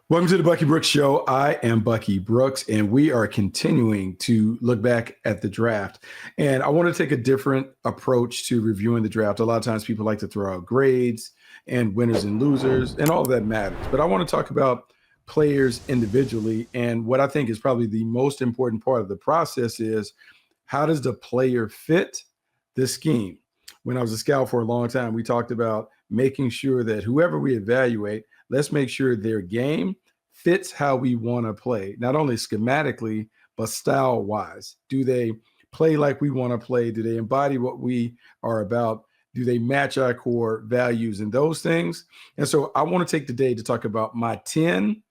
Welcome to the Bucky Brooks Show. I am Bucky Brooks, and we are continuing to look back at the draft. And I want to take a different approach to reviewing the draft. A lot of times people like to throw out grades and winners and losers, and all of that matters. But I want to talk about players individually. And what I think is probably the most important part of the process is how does the player fit the scheme? When I was a scout for a long time, we talked about making sure that whoever we evaluate, let's make sure their game fits how we want to play, not only schematically, but style wise. Do they play like we want to play? Do they embody what we are about? Do they match our core values and those things? And so I want to take the day to talk about my 10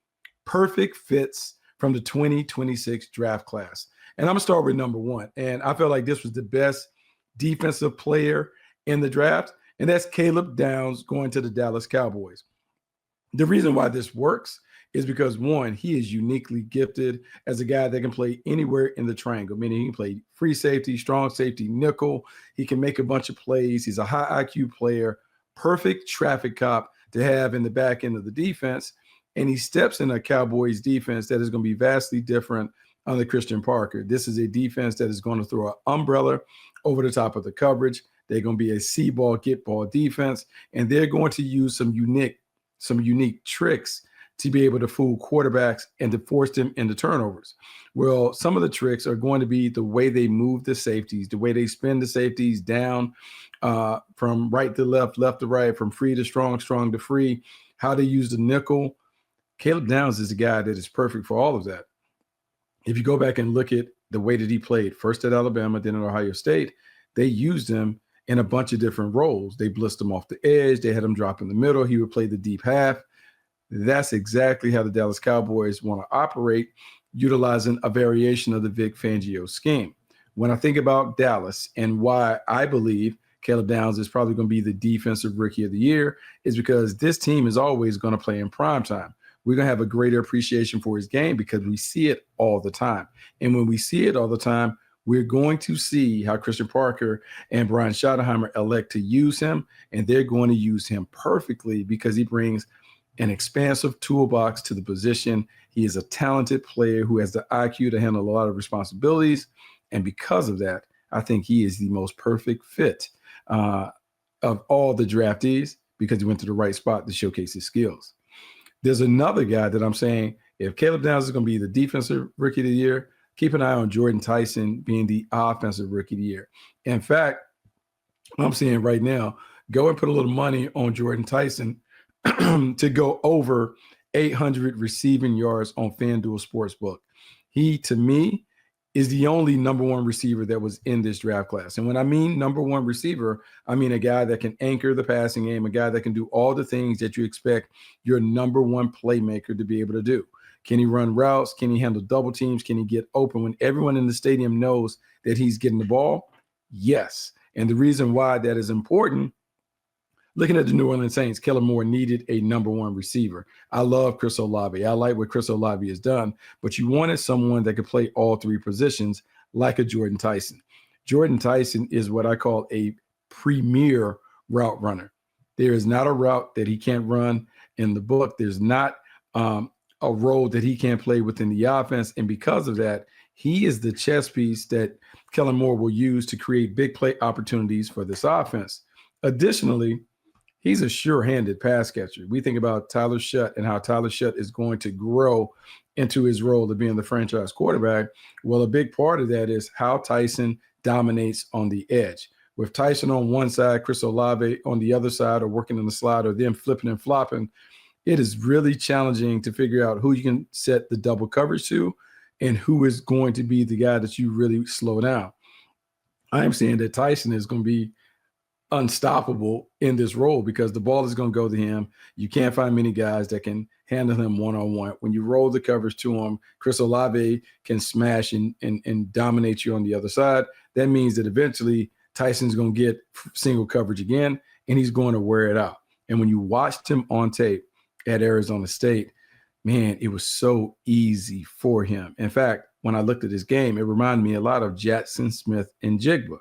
perfect fits from the 2026 draft class. And I'm going to start with number one. And I felt like this was the best defensive player in the draft, and that's Caleb Downs going to the Dallas Cowboys. The reason why this works is because, one, he is uniquely gifted as a guy that can play anywhere in the triangle, meaning he can play free safety, strong safety, nickel. He can make a bunch of plays. He's a high IQ player, perfect traffic cop to have in the back end of the defense. And he steps in a Cowboys defense that is going to be vastly different under Christian Parker. This is a defense that is going to throw an umbrella over the top of the coverage. They're going to be a see ball, get ball defense, and they're going to use some unique tricks to be able to fool quarterbacks and to force them into turnovers. Well, some of the tricks are going to be the way they move the safeties, the way they spin the safeties down from right to left, left to right, from free to strong, strong to free, how they use the nickel. Caleb Downs is a guy that is perfect for all of that. If you go back and look at the way that he played, first at Alabama, then at Ohio State, they used him in a bunch of different roles. They blitzed him off the edge. They had him drop in the middle. He would play the deep half. That's exactly how the Dallas Cowboys want to operate, utilizing a variation of the Vic Fangio scheme. When I think about Dallas and why I believe Caleb Downs is probably going to be the defensive rookie of the year is because this team is always going to play in prime time. We're going to have a greater appreciation for his game because we see it all the time. And when we see it all the time, we're going to see how Christian Parker and Brian Schottenheimer elect to use him, and they're going to use him perfectly because he brings an expansive toolbox to the position. He is a talented player who has the IQ to handle a lot of responsibilities, and because of that, I think he is the most perfect fit of all the draftees because he went to the right spot to showcase his skills. There's another guy that I'm saying, if Caleb Downs is going to be the defensive rookie of the year, keep an eye on Jordyn Tyson being the offensive rookie of the year. In fact, I'm saying right now, go and put a little money on Jordyn Tyson to go over 800 receiving yards on FanDuel Sportsbook. He, to me, is the only number one receiver that was in this draft class. And when I mean number one receiver, I mean a guy that can anchor the passing game, a guy that can do all the things that you expect your number one playmaker to be able to do. Can he run routes? Can he handle double teams? Can he get open when everyone in the stadium knows that he's getting the ball? Yes. And the reason why that is important, looking at the New Orleans Saints, Kellen Moore needed a number one receiver. I love Chris Olave. I like what Chris Olave has done, but you wanted someone that could play all three positions like a Jordyn Tyson. Jordyn Tyson is what I call a premier route runner. There is not a route that he can't run in the book. There's not a role that he can't play within the offense. And because of that, he is the chess piece that Kellen Moore will use to create big play opportunities for this offense. Additionally, he's a sure-handed pass catcher. We think about Tyler Shutt and how Tyler Shutt is going to grow into his role of being the franchise quarterback. Well, a big part of that is how Tyson dominates on the edge. With Tyson on one side, Chris Olave on the other side, or working in the slot, or them flipping and flopping, it is really challenging to figure out who you can set the double coverage to and who is going to be the guy that you really slow down. I'm saying that Tyson is going to be unstoppable in this role because the ball is going to go to him. You can't find many guys that can handle him one-on-one. When you roll the coverage to him, Chris Olave can smash and dominate you on the other side. That means that eventually Tyson's going to get single coverage again, and he's going to wear it out. And when you watched him on tape at Arizona State, man, it was so easy for him. In fact, when I looked at his game, it reminded me a lot of Jackson Smith and Jigba.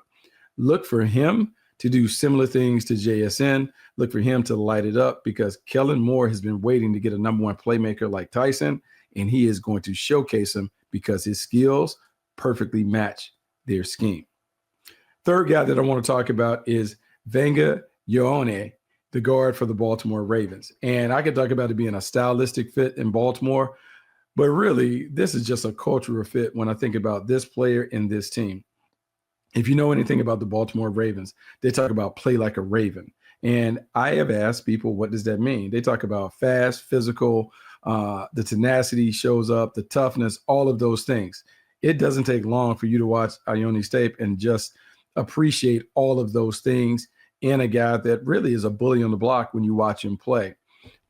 Look for him to do similar things to JSN. Look for him to light it up because Kellen Moore has been waiting to get a number one playmaker like Tyson, and he is going to showcase him because his skills perfectly match their scheme. Third guy that I want to talk about is Venga Yon, the guard for the Baltimore Ravens. And I could talk about it being a stylistic fit in Baltimore, but really, this is just a cultural fit when I think about this player and this team. If you know anything about the Baltimore Ravens, they talk about play like a Raven. And I have asked people, what does that mean? They talk about fast, physical, the tenacity shows up, the toughness, all of those things. It doesn't take long for you to watch Ione's tape and just appreciate all of those things in a guy that really is a bully on the block when you watch him play.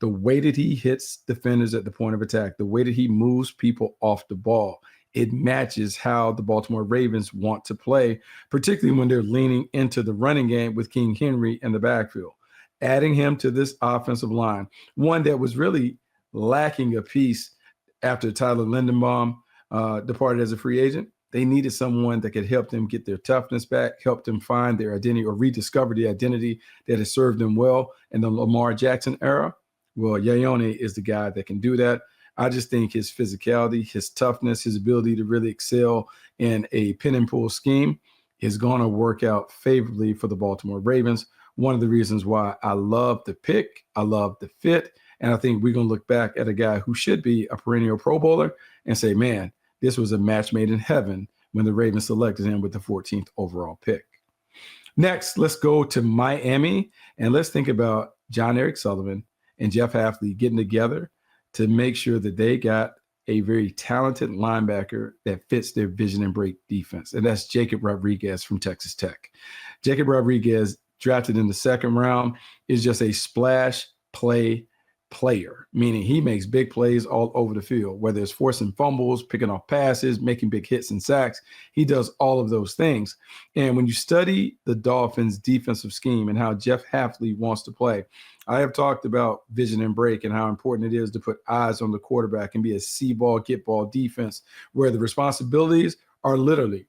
The way that he hits defenders at the point of attack, the way that he moves people off the ball, it matches how the Baltimore Ravens want to play, particularly when they're leaning into the running game with King Henry in the backfield. Adding him to this offensive line, one that was really lacking a piece after Tyler Linderbaum departed as a free agent. They needed someone that could help them get their toughness back, help them find their identity or rediscover the identity that has served them well in the Lamar Jackson era. Well, Yayone is the guy that can do that. I just think his physicality, his toughness, his ability to really excel in a pin and pull scheme is going to work out favorably for the Baltimore Ravens. One of the reasons why I love the pick, I love the fit, and I think we're going to look back at a guy who should be a perennial Pro Bowler and say, man, this was a match made in heaven when the Ravens selected him with the 14th overall pick. Next, let's go to Miami, and let's think about John Eric Sullivan and Jeff Hafley getting together to make sure that they got a very talented linebacker that fits their vision and break defense. And that's Jacob Rodriguez from Texas Tech. Jacob Rodriguez, drafted in the second round, is just a splash play player, meaning he makes big plays all over the field, whether it's forcing fumbles, picking off passes, making big hits and sacks. He does all of those things. And when you study the Dolphins' defensive scheme and how Jeff Hafley wants to play, I have talked about vision and break and how important it is to put eyes on the quarterback and be a see ball, get ball defense, where the responsibilities are literally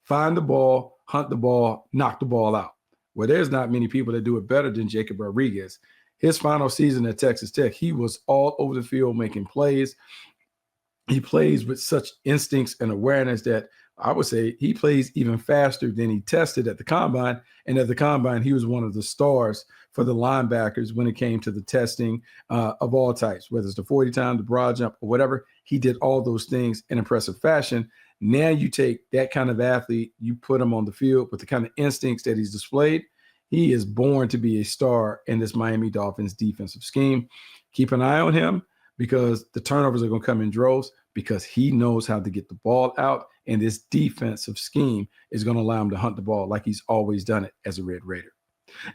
find the ball, hunt the ball, knock the ball out. Well, there's not many people that do it better than Jacob Rodriguez. His final season at Texas Tech, he was all over the field making plays. He plays with such instincts and awareness that I would say he plays even faster than he tested at the combine. And at the combine, he was one of the stars for the linebackers when it came to the testing of all types, whether it's the 40 time, the broad jump, or whatever. He did all those things in impressive fashion. Now you take that kind of athlete, you put him on the field with the kind of instincts that he's displayed. He is born to be a star in this Miami Dolphins defensive scheme. Keep an eye on him because the turnovers are going to come in droves because he knows how to get the ball out, and this defensive scheme is going to allow him to hunt the ball like he's always done it as a Red Raider.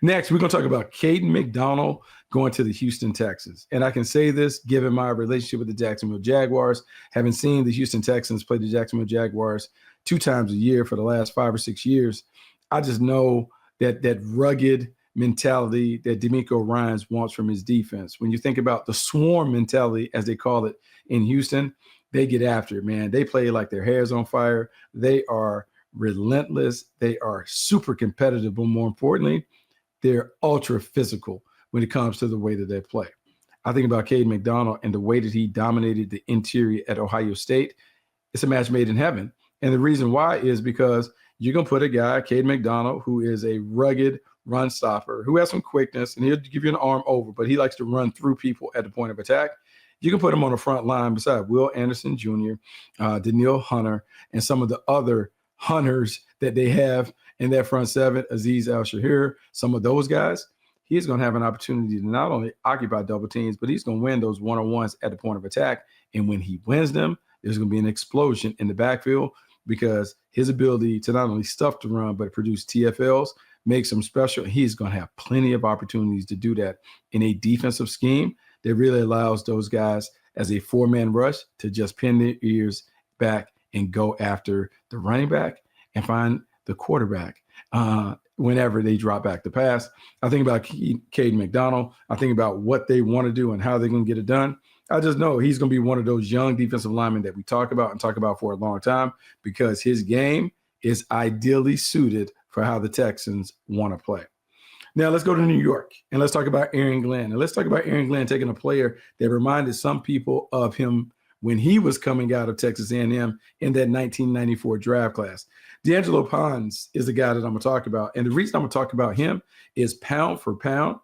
Next, we're going to talk about Kaden McDonald going to the Houston Texans. And I can say this, given my relationship with the Jacksonville Jaguars, having seen the Houston Texans play the Jacksonville Jaguars 2 times a year for the last 5 or 6 years, I just know that rugged mentality that DeMeco Ryans wants from his defense. When you think about the swarm mentality, as they call it in Houston, they get after it, man. They play like their hair's on fire. They are relentless. They are super competitive, but more importantly, they're ultra physical when it comes to the way that they play. I think about Kaden McDonald and the way that he dominated the interior at Ohio State. It's a match made in heaven. And the reason why is because you're going to put a guy, Kaden McDonald, who is a rugged run stopper, who has some quickness, and he'll give you an arm over, but he likes to run through people at the point of attack. You can put him on the front line beside Will Anderson Jr., Daniil Hunter, and some of the other hunters that they have in that front seven, Azeez Al-Shahir, some of those guys. He's going to have an opportunity to not only occupy double teams, but he's going to win those one-on-ones at the point of attack. And when he wins them, there's going to be an explosion in the backfield because his ability to not only stuff the run, but produce TFLs makes him special. He's going to have plenty of opportunities to do that in a defensive scheme that really allows those guys as a 4-man rush to just pin their ears back and go after the running back and find the quarterback whenever they drop back to pass. I think about Kaden McDonald. I think about what they want to do and how they're going to get it done. I just know he's going to be one of those young defensive linemen that we talk about for a long time because his game is ideally suited for how the Texans want to play. Now let's go to New York and let's talk about Aaron Glenn. And let's talk about Aaron Glenn taking a player that reminded some people of him when he was coming out of Texas A&M in that 1994 draft class. D'Angelo Pons is the guy that I'm going to talk about. And the reason I'm going to talk about him is pound for pound,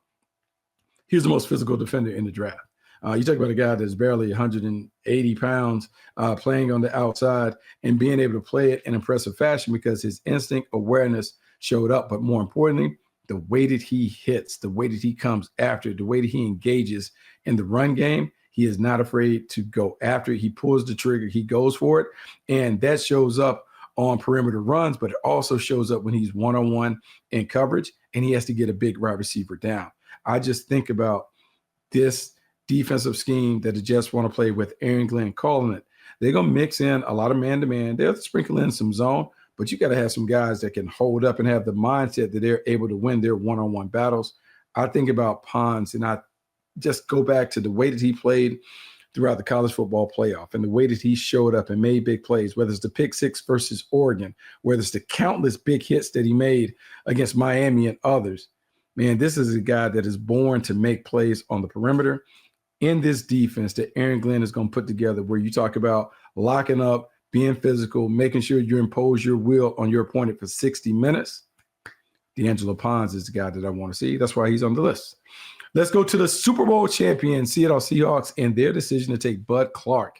he's the most physical defender in the draft. You talk about a guy that's barely 180 pounds, playing on the outside and being able to play it in impressive fashion because his instinct awareness showed up. But more importantly, the way that he hits, the way that he comes after, the way that he engages in the run game, he is not afraid to go after it. He pulls the trigger, he goes for it. And that shows up on perimeter runs, but it also shows up when he's one-on-one in coverage and he has to get a big wide receiver down. I just think about this defensive scheme that the Jets want to play with Aaron Glenn calling it. They're going to mix in a lot of man-to-man. They'll sprinkle in some zone, but you got to have some guys that can hold up and have the mindset that they're able to win their one-on-one battles. I think about Pons, and I just go back to the way that he played throughout the college football playoff and the way that he showed up and made big plays, whether it's the pick six versus Oregon, whether it's the countless big hits that he made against Miami and others. Man, this is a guy that is born to make plays on the perimeter. In this defense that Aaron Glenn is going to put together, where you talk about locking up, being physical, making sure you impose your will on your opponent for 60 minutes, D'Angelo Pons is the guy that I want to see. That's why he's on the list. Let's go to the Super Bowl champion Seattle Seahawks and their decision to take Bud Clark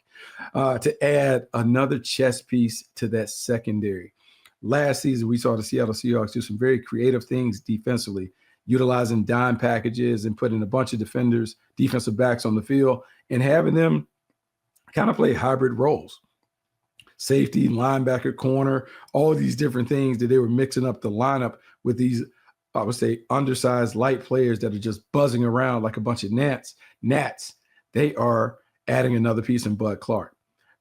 to add another chess piece to that secondary. Last season, we saw the Seattle Seahawks do some very creative things defensively, utilizing dime packages and putting a bunch of defenders, defensive backs on the field and having them kind of play hybrid roles. Safety, linebacker, corner, all these different things that they were mixing up the lineup with these, I would say, undersized light players that are just buzzing around like a bunch of gnats. They are adding another piece in Bud Clark.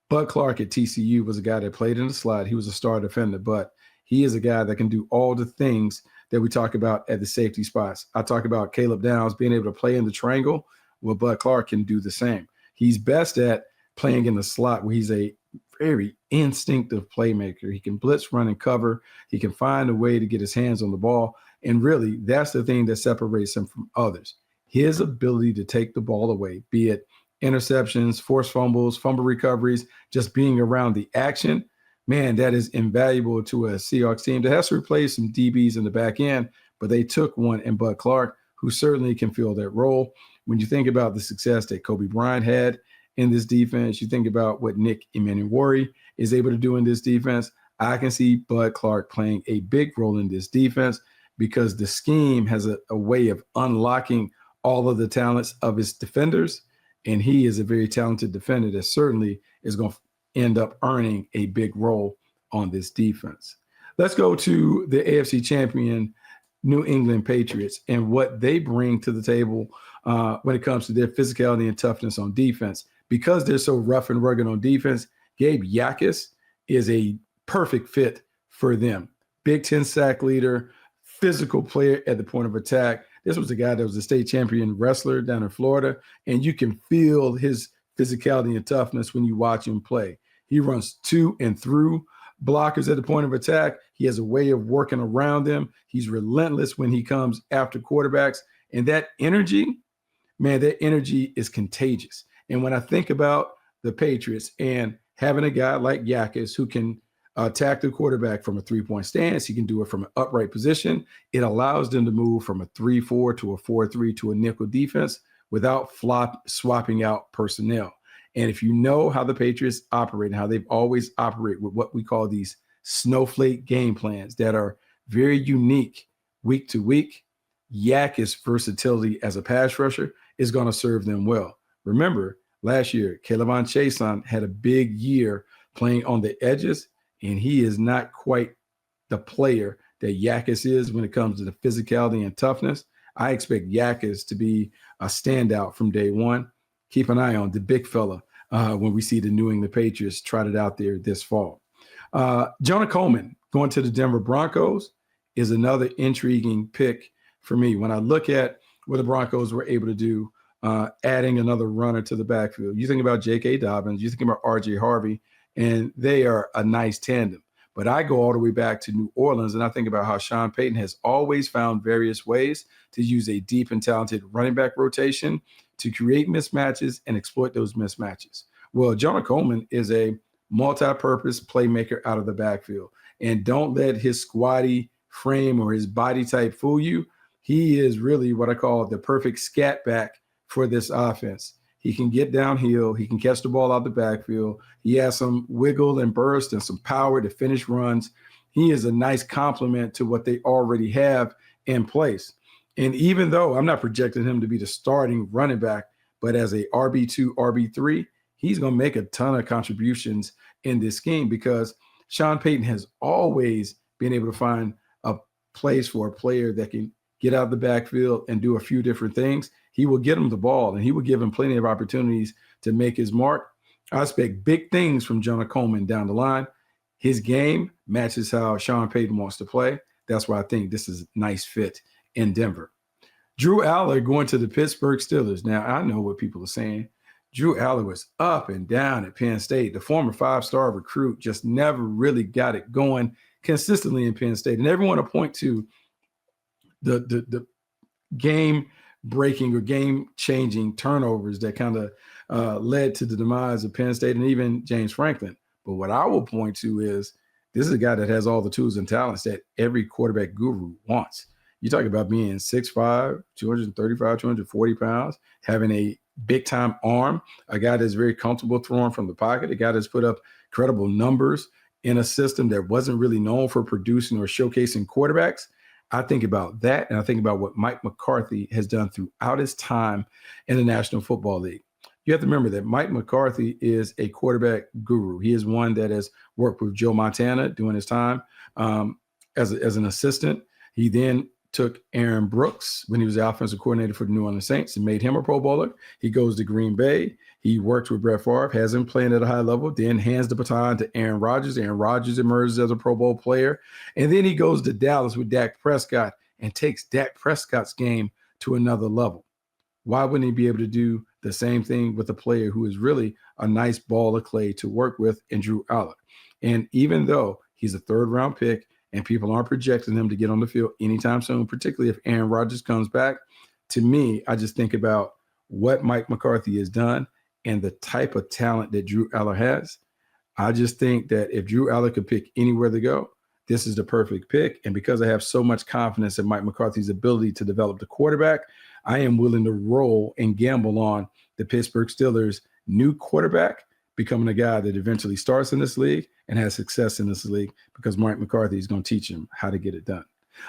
Bud Clark at TCU was a guy that played in the slot. He was a star defender, but he is a guy that can do all the things that we talk about at the safety spots. I talk about Caleb Downs being able to play in the triangle. Well, Bud Clark can do the same. He's best at playing in the slot where he's a very instinctive playmaker. He can blitz, run, and cover. He can find a way to get his hands on the ball. And really, that's the thing that separates him from others. His ability to take the ball away, be it interceptions, forced fumbles, fumble recoveries, just being around the action, man, that is invaluable to a Seahawks team that has to replace some DBs in the back end, but they took one in Bud Clark, who certainly can fill that role. When you think about the success that Kobe Bryant had in this defense, you think about what Nick Emmanwori is able to do in this defense, I can see Bud Clark playing a big role in this defense because the scheme has a way of unlocking all of the talents of its defenders, and he is a very talented defender that certainly is going to end up earning a big role on this defense. Let's go to the AFC champion, New England Patriots, and what they bring to the table when it comes to their physicality and toughness on defense. Because they're so rough and rugged on defense, Gabe Yakis is a perfect fit for them. Big 10 sack leader, physical player at the point of attack. This was a guy that was a state champion wrestler down in Florida, and you can feel his physicality and toughness when you watch him play. He runs to and through blockers at the point of attack. He has a way of working around them. He's relentless when he comes after quarterbacks. And that energy, man, that energy is contagious. And when I think about the Patriots and having a guy like Yakis who can attack the quarterback from a three-point stance, he can do it from an upright position. It allows them to move from a 3-4 to a 4-3 to a nickel defense without swapping out personnel. And if you know how the Patriots operate and how they've always operated with what we call these snowflake game plans that are very unique week to week, Yakis' versatility as a pass rusher is going to serve them well. Remember, last year, K'Lavon Chaisson had a big year playing on the edges, and he is not quite the player that Yakis is when it comes to the physicality and toughness. I expect Yakis to be a standout from day one. Keep an eye on the big fella when we see the New England Patriots trotted out there this fall. Jonah Coleman going to the Denver Broncos is another intriguing pick for me. When I look at what the Broncos were able to do, adding another runner to the backfield, you think about J.K. Dobbins, you think about R.J. Harvey, and they are a nice tandem. But I go all the way back to New Orleans, and I think about how Sean Payton has always found various ways to use a deep and talented running back rotation to create mismatches and exploit those mismatches. Well, Jonah Coleman is a multi-purpose playmaker out of the backfield. And don't let his squatty frame or his body type fool you. He is really what I call the perfect scatback for this offense. He can get downhill. He can catch the ball out the backfield. He has some wiggle and burst and some power to finish runs. He is a nice complement to what they already have in place. And even though I'm not projecting him to be the starting running back, but as a RB2, RB3, he's going to make a ton of contributions in this scheme because Sean Payton has always been able to find a place for a player that can get out of the backfield and do a few different things. He will get him the ball, and he will give him plenty of opportunities to make his mark. I expect big things from Jonah Coleman down the line. His game matches how Sean Payton wants to play. That's why I think this is a nice fit in Denver. Drew Aller going to the Pittsburgh Steelers. Now, I know what people are saying. Drew Aller was up and down at Penn State. The former five-star recruit just never really got it going consistently in Penn State. And everyone will point to the game-breaking or game-changing turnovers that kind of led to the demise of Penn State and even James Franklin. But what I will point to is this is a guy that has all the tools and talents that every quarterback guru wants. You talk about being 6'5", 235, 240 pounds, having a big-time arm, a guy that's very comfortable throwing from the pocket, a guy that's put up credible numbers in a system that wasn't really known for producing or showcasing quarterbacks. I think about that, and I think about what Mike McCarthy has done throughout his time in the National Football League. You have to remember that Mike McCarthy is a quarterback guru. He is one that has worked with Joe Montana during his time as an assistant. He then took Aaron Brooks when he was the offensive coordinator for the New Orleans Saints and made him a Pro Bowler. He goes to Green Bay. He worked with Brett Favre, has him playing at a high level, then hands the baton to Aaron Rodgers. Aaron Rodgers emerges as a Pro Bowl player. And then he goes to Dallas with Dak Prescott and takes Dak Prescott's game to another level. Why wouldn't he be able to do the same thing with a player who is really a nice ball of clay to work with in Drew Aller? And even though he's a third-round pick, and people aren't projecting him to get on the field anytime soon, particularly if Aaron Rodgers comes back. To me, I just think about what Mike McCarthy has done and the type of talent that Drew Aller has. I just think that if Drew Aller could pick anywhere to go, this is the perfect pick. And because I have so much confidence in Mike McCarthy's ability to develop the quarterback, I am willing to roll and gamble on the Pittsburgh Steelers' new quarterback becoming a guy that eventually starts in this league and has success in this league because Mike McCarthy is going to teach him how to get it done.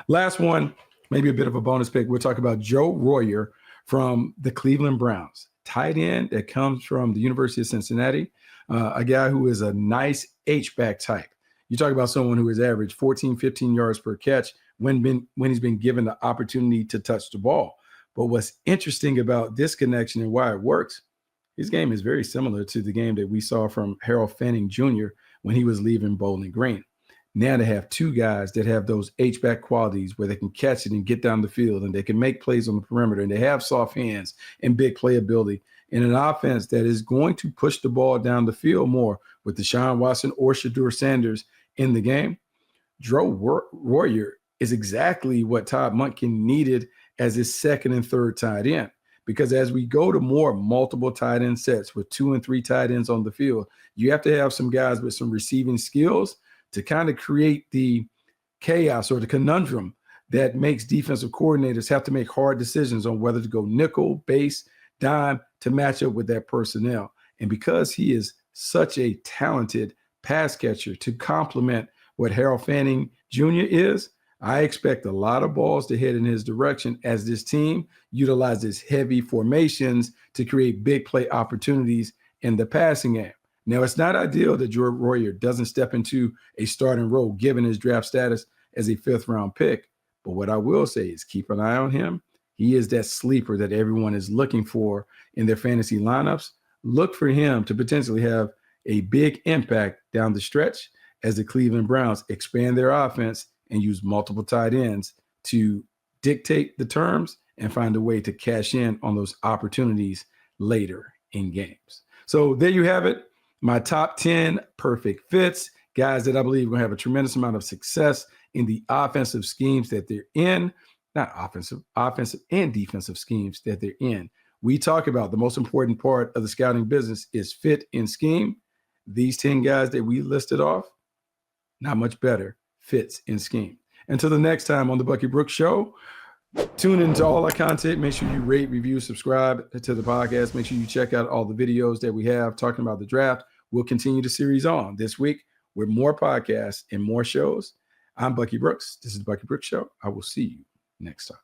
Last one, maybe a bit of a bonus pick. We'll talk about Joe Royer from the Cleveland Browns, tight end that comes from the University of Cincinnati, a guy who is a nice H-back type. You talk about someone who has averaged 14, 15 yards per catch when he's been given the opportunity to touch the ball. But what's interesting about this connection and why it works, his game is very similar to the game that we saw from Harold Fanning Jr. when he was leaving Bowling Green. Now they have two guys that have those H-back qualities where they can catch it and get down the field and they can make plays on the perimeter and they have soft hands and big playability in an offense that is going to push the ball down the field more with Deshaun Watson or Shedeur Sanders in the game. Joe Royer is exactly what Todd Monken needed as his second and third tight end. Because as we go to more multiple tight end sets with 2 and 3 tight ends on the field, you have to have some guys with some receiving skills to kind of create the chaos or the conundrum that makes defensive coordinators have to make hard decisions on whether to go nickel, base, dime to match up with that personnel. And because he is such a talented pass catcher to complement what Harold Fanning Jr. is, I expect a lot of balls to head in his direction as this team utilizes heavy formations to create big play opportunities in the passing game. Now, it's not ideal that Joe Royer doesn't step into a starting role given his draft status as a 5th-round pick. But what I will say is keep an eye on him. He is that sleeper that everyone is looking for in their fantasy lineups. Look for him to potentially have a big impact down the stretch as the Cleveland Browns expand their offense and use multiple tight ends to dictate the terms and find a way to cash in on those opportunities later in games. So there you have it. My top 10 perfect fits guys that I believe are going to have a tremendous amount of success in the offensive schemes that they're in, not offensive and defensive schemes that they're in. We talk about the most important part of the scouting business is fit and scheme. These 10 guys that we listed off, not much better fits in scheme. Until the next time on the Bucky Brooks Show, tune into all our content. Make sure you rate, review, subscribe to the podcast. Make sure you check out all the videos that we have talking about the draft. We'll continue the series on this week with more podcasts and more shows. I'm Bucky Brooks. This is the Bucky Brooks Show. I will see you next time.